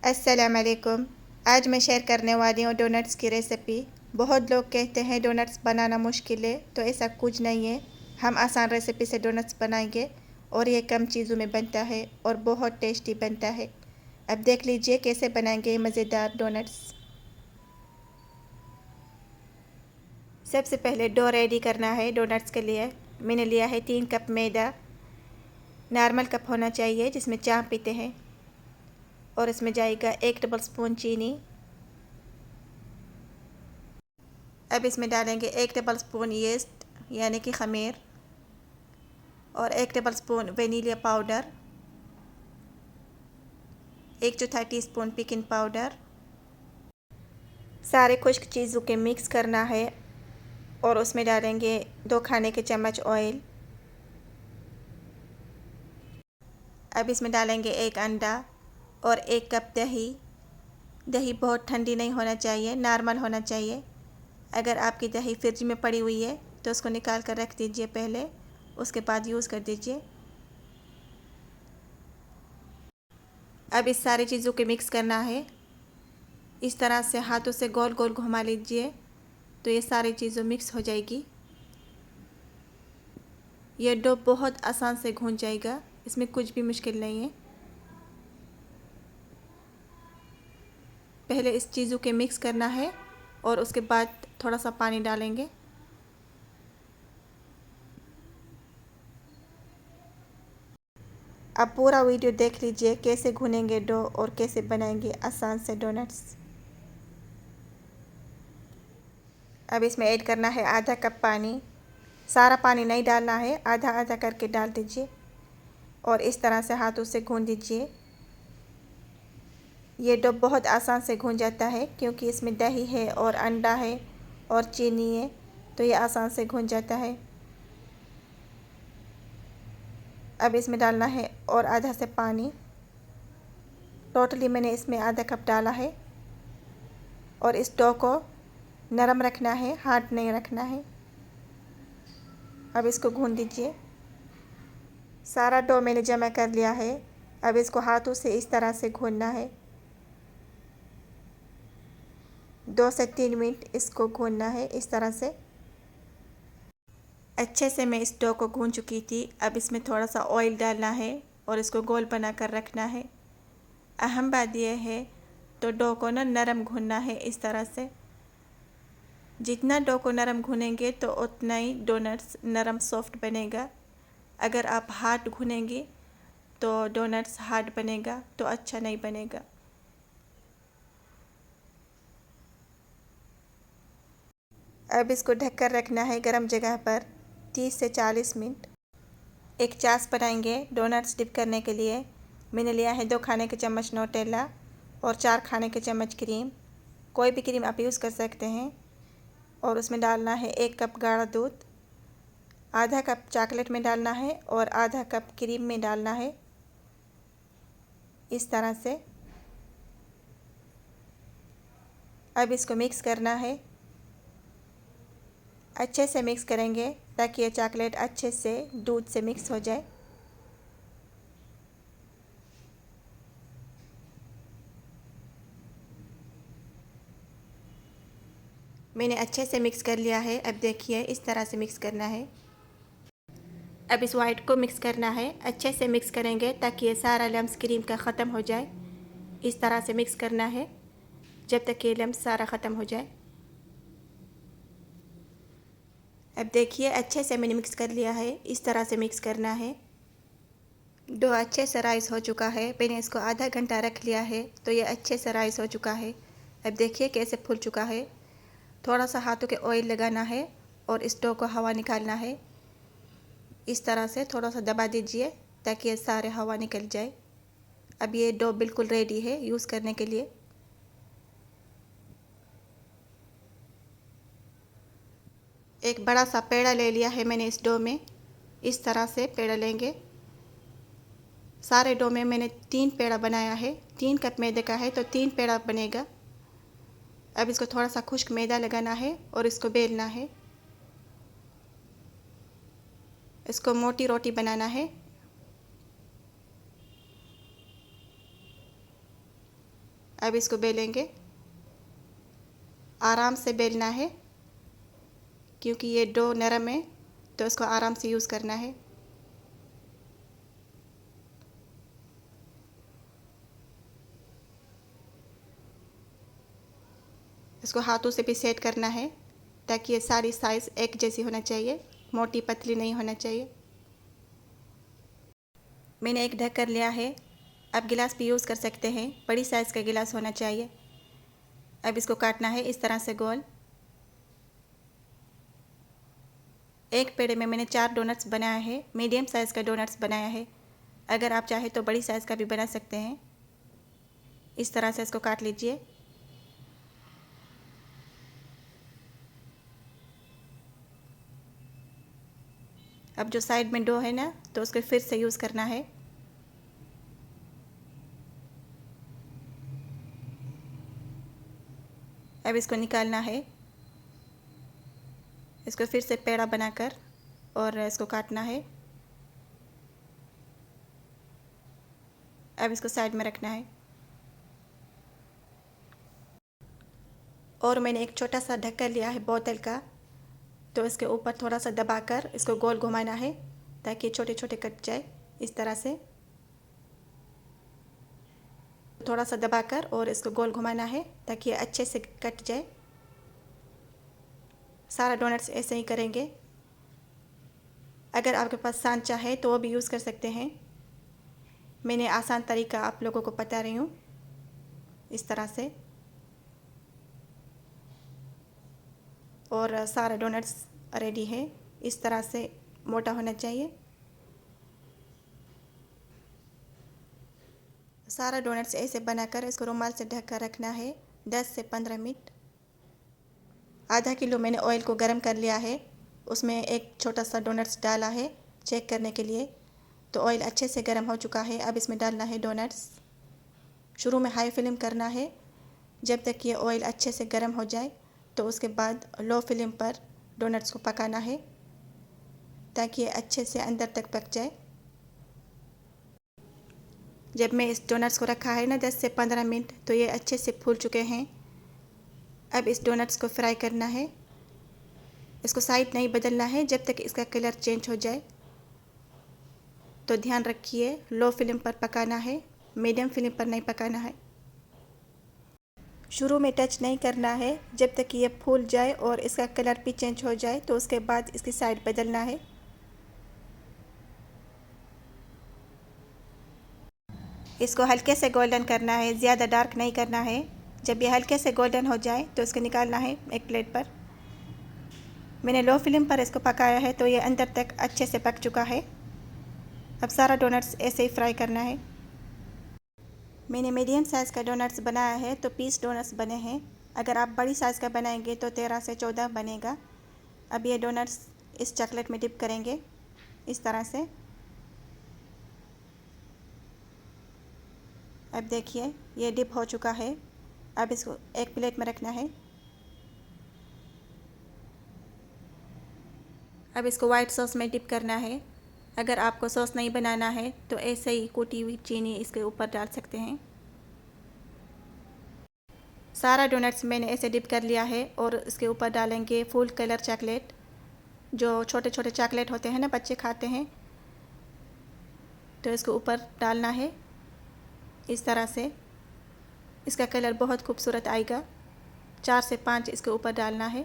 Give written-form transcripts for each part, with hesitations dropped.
अस्सलाम वालेकुम। आज मैं शेयर करने वाली हूँ डोनट्स की रेसिपी। बहुत लोग कहते हैं डोनट्स बनाना मुश्किल है, तो ऐसा कुछ नहीं है। हम आसान रेसिपी से डोनट्स बनाएंगे और ये कम चीज़ों में बनता है और बहुत टेस्टी बनता है। अब देख लीजिए कैसे बनाएंगे मज़ेदार डोनट्स। सबसे पहले डो रेडी करना है डोनट्स के लिए। मैंने लिया है 3 कप मैदा। नॉर्मल कप होना चाहिए जिसमें चाय पीते हैं। और इसमें जाएगा 1 टेबल स्पून चीनी। अब इसमें डालेंगे 1 टेबल स्पून यीस्ट यानी कि खमीर और 1 table spoon vanilla powder, 1/4 teaspoon baking powder. सारे खुश्क चीज़ों के मिक्स करना है और उसमें डालेंगे 2 खाने के चम्मच ऑयल। अब इसमें डालेंगे 1 अंडा और 1 कप दही। दही बहुत ठंडी नहीं होना चाहिए, नॉर्मल होना चाहिए। अगर आपकी दही फ्रिज में पड़ी हुई है तो उसको निकाल कर रख दीजिए पहले, उसके बाद यूज़ कर दीजिए। अब इस सारी चीज़ों के मिक्स करना है। इस तरह से हाथों से गोल गोल घुमा लीजिए तो ये सारी चीज़ें मिक्स हो जाएगी। ये डो बहुत आसान से घुल जाएगा, इसमें कुछ भी मुश्किल नहीं है। पहले इस चीज़ों के मिक्स करना है और उसके बाद थोड़ा सा पानी डालेंगे। अब पूरा वीडियो देख लीजिए कैसे भुनेंगे डो और कैसे बनाएंगे आसान से डोनट्स। अब इसमें ऐड करना है आधा कप पानी। सारा पानी नहीं डालना है, आधा आधा करके डाल दीजिए और इस तरह से हाथों से गूंद दीजिए। ये डो बहुत आसान से गूंद जाता है क्योंकि इसमें दही है और अंडा है और चीनी है, तो ये आसान से गूंद जाता है। अब इसमें डालना है और आधा से पानी। टोटली मैंने इसमें आधा कप डाला है और इस डो को नरम रखना है, हार्ड नहीं रखना है। अब इसको गूंद दीजिए। सारा डो मैंने जमा कर लिया है। अब इसको हाथों से इस तरह से गूंदना है। 2 से 3 मिनट इसको गूंदना है इस तरह से। अच्छे से मैं इस डो को गूंद चुकी थी। अब इसमें थोड़ा सा ऑयल डालना है और इसको गोल बना कर रखना है। अहम बात यह है तो डो को ना नरम गूंदना है इस तरह से। जितना डो को नरम गूनेंगे तो उतना ही डोनट्स नरम सॉफ्ट बनेगा। अगर आप हार्ड गूनेंगे तो डोनट्स हार्ड बनेगा तो अच्छा नहीं बनेगा। अब इसको ढककर रखना है गरम जगह पर 30 से 40 मिनट। एक चास बनाएंगे डोनट्स डिप करने के लिए। मैंने लिया है 2 खाने के चम्मच नोटेला और 4 खाने के चम्मच क्रीम। कोई भी क्रीम आप यूज़ कर सकते हैं। और उसमें डालना है 1 कप गाढ़ा दूध। आधा कप चॉकलेट में डालना है और आधा कप क्रीम में डालना है इस तरह से। अब इसको मिक्स करना है। अच्छे से मिक्स करेंगे ताकि ये चॉकलेट अच्छे से दूध से मिक्स हो जाए। मैंने अच्छे से मिक्स कर लिया है। अब देखिए इस तरह से मिक्स करना है। अब इस वाइट को मिक्स करना है। अच्छे से मिक्स करेंगे ताकि ये सारा लम्स क्रीम का ख़त्म हो जाए। इस तरह से मिक्स करना है जब तक ये लम्स सारा ख़त्म हो जाए। अब देखिए अच्छे से मैंने मिक्स कर लिया है। इस तरह से मिक्स करना है। डो अच्छे से राइस हो चुका है। मैंने इसको आधा घंटा रख लिया है तो ये अच्छे से राइस हो चुका है। अब देखिए कैसे फूल चुका है। थोड़ा सा हाथों के ऑयल लगाना है और इस डो को हवा निकालना है। इस तरह से थोड़ा सा दबा दीजिए ताकि ये सारे हवा निकल जाए। अब ये डो बिल्कुल रेडी है यूज़ करने के लिए। एक बड़ा सा पेड़ा ले लिया है मैंने इस डो में। इस तरह से पेड़ा लेंगे। सारे डो में मैंने 3 पेड़ा बनाया है। 3 कप मैदे का है तो 3 पेड़ा बनेगा। अब इसको थोड़ा सा खुश्क मैदा लगाना है और इसको बेलना है। इसको मोटी रोटी बनाना है। अब इसको बेलेंगे। आराम से बेलना है क्योंकि ये डो नरम है, तो इसको आराम से यूज़ करना है। इसको हाथों से भी सेट करना है ताकि ये सारी साइज़ एक जैसी होना चाहिए, मोटी पतली नहीं होना चाहिए। मैंने एक ढक कर लिया है। अब गिलास भी यूज़ कर सकते हैं, बड़ी साइज़ का गिलास होना चाहिए। अब इसको काटना है इस तरह से गोल। एक पेड़े में मैंने 4 डोनट्स बनाया है, मीडियम साइज़ का डोनट्स बनाया है। अगर आप चाहें तो बड़ी साइज़ का भी बना सकते हैं। इस तरह से इसको काट लीजिए। अब जो साइड में डो है ना, तो उसको फिर से यूज़ करना है। अब इसको निकालना है। इसको फिर से पेड़ा बनाकर और इसको काटना है। अब इसको साइड में रखना है। और मैंने एक छोटा सा ढक्कन लिया है बोतल का, तो इसके ऊपर थोड़ा सा दबाकर इसको गोल घुमाना है ताकि छोटे छोटे कट जाए। इस तरह से थोड़ा सा दबाकर और इसको गोल घुमाना है ताकि ये अच्छे से कट जाए। सारा डोनट्स ऐसे ही करेंगे। अगर आपके पास सांचा है तो वो भी यूज़ कर सकते हैं। मैंने आसान तरीका आप लोगों को बता रही हूँ। इस तरह से और सारा डोनट्स रेडी है। इस तरह से मोटा होना चाहिए। सारा डोनट्स ऐसे बनाकर इसको रुमाल से ढक कर रखना है 10 से 15 मिनट। आधा किलो मैंने ऑयल को गर्म कर लिया है, उसमें एक छोटा सा डोनट्स डाला है चेक करने के लिए। तो ऑयल अच्छे से गर्म हो चुका है। अब इसमें डालना है डोनट्स। शुरू में हाई फ्लेम करना है जब तक ये ऑयल अच्छे से गर्म हो जाए, तो उसके बाद लो फ्लेम पर डोनट्स को पकाना है ताकि ये अच्छे से अंदर तक पक जाए। जब मैं इस डोनट्स को रखा है ना 10 से 15 मिनट, तो ये अच्छे से फूल चुके हैं। अब इस डोनट्स को फ्राई करना है। इसको साइड नहीं बदलना है जब तक इसका कलर चेंज हो जाए। तो ध्यान रखिए, लो फ्लेम पर पकाना है, मीडियम फ्लेम पर नहीं पकाना है। शुरू में टच नहीं करना है जब तक ये फूल जाए और इसका कलर भी चेंज हो जाए, तो उसके बाद इसकी साइड बदलना है। इसको हल्के से गोल्डन करना है, ज़्यादा डार्क नहीं करना है। जब ये हल्के से गोल्डन हो जाए तो इसको निकालना है एक प्लेट पर। मैंने लो फ्लेम पर इसको पकाया है तो ये अंदर तक अच्छे से पक चुका है। अब सारा डोनट्स ऐसे ही फ्राई करना है। मैंने मीडियम साइज़ का डोनट्स बनाया है तो 20 डोनट्स बने हैं। अगर आप बड़ी साइज़ का बनाएंगे तो 13 से 14 बनेगा। अब ये डोनट्स इस चॉकलेट में डिप करेंगे इस तरह से। अब देखिए ये डिप हो चुका है। अब इसको एक प्लेट में रखना है। अब इसको वाइट सॉस में डिप करना है। अगर आपको सॉस नहीं बनाना है तो ऐसे ही कूटी हुई चीनी इसके ऊपर डाल सकते हैं। सारा डोनट्स मैंने ऐसे डिप कर लिया है और इसके ऊपर डालेंगे फूड कलर चॉकलेट। जो छोटे छोटे चॉकलेट होते हैं ना, बच्चे खाते हैं, तो इसके ऊपर डालना है इस तरह से। इसका कलर बहुत खूबसूरत आएगा। 4 से 5 इसके ऊपर डालना है।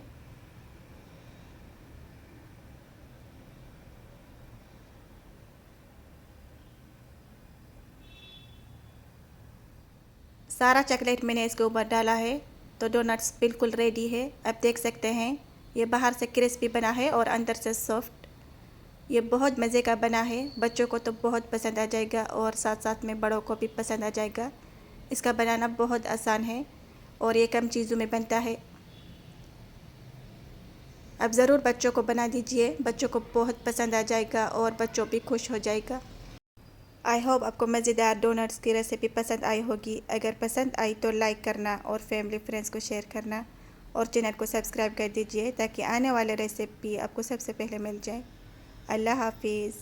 सारा चॉकलेट मैंने इसके ऊपर डाला है तो डोनट्स बिल्कुल रेडी है। अब देख सकते हैं ये बाहर से क्रिस्पी बना है और अंदर से सॉफ्ट। ये बहुत मज़े का बना है, बच्चों को तो बहुत पसंद आ जाएगा और साथ साथ में बड़ों को भी पसंद आ जाएगा। इसका बनाना बहुत आसान है और ये कम चीज़ों में बनता है। अब ज़रूर बच्चों को बना दीजिए, बच्चों को बहुत पसंद आ जाएगा और बच्चों भी खुश हो जाएगा। आई होप आपको मज़ेदार डोनट्स की रेसिपी पसंद आई होगी। अगर पसंद आई तो लाइक करना और फैमिली फ्रेंड्स को शेयर करना और चैनल को सब्सक्राइब कर दीजिए ताकि आने वाले रेसिपी आपको सबसे पहले मिल जाए। अल्लाह हाफिज़।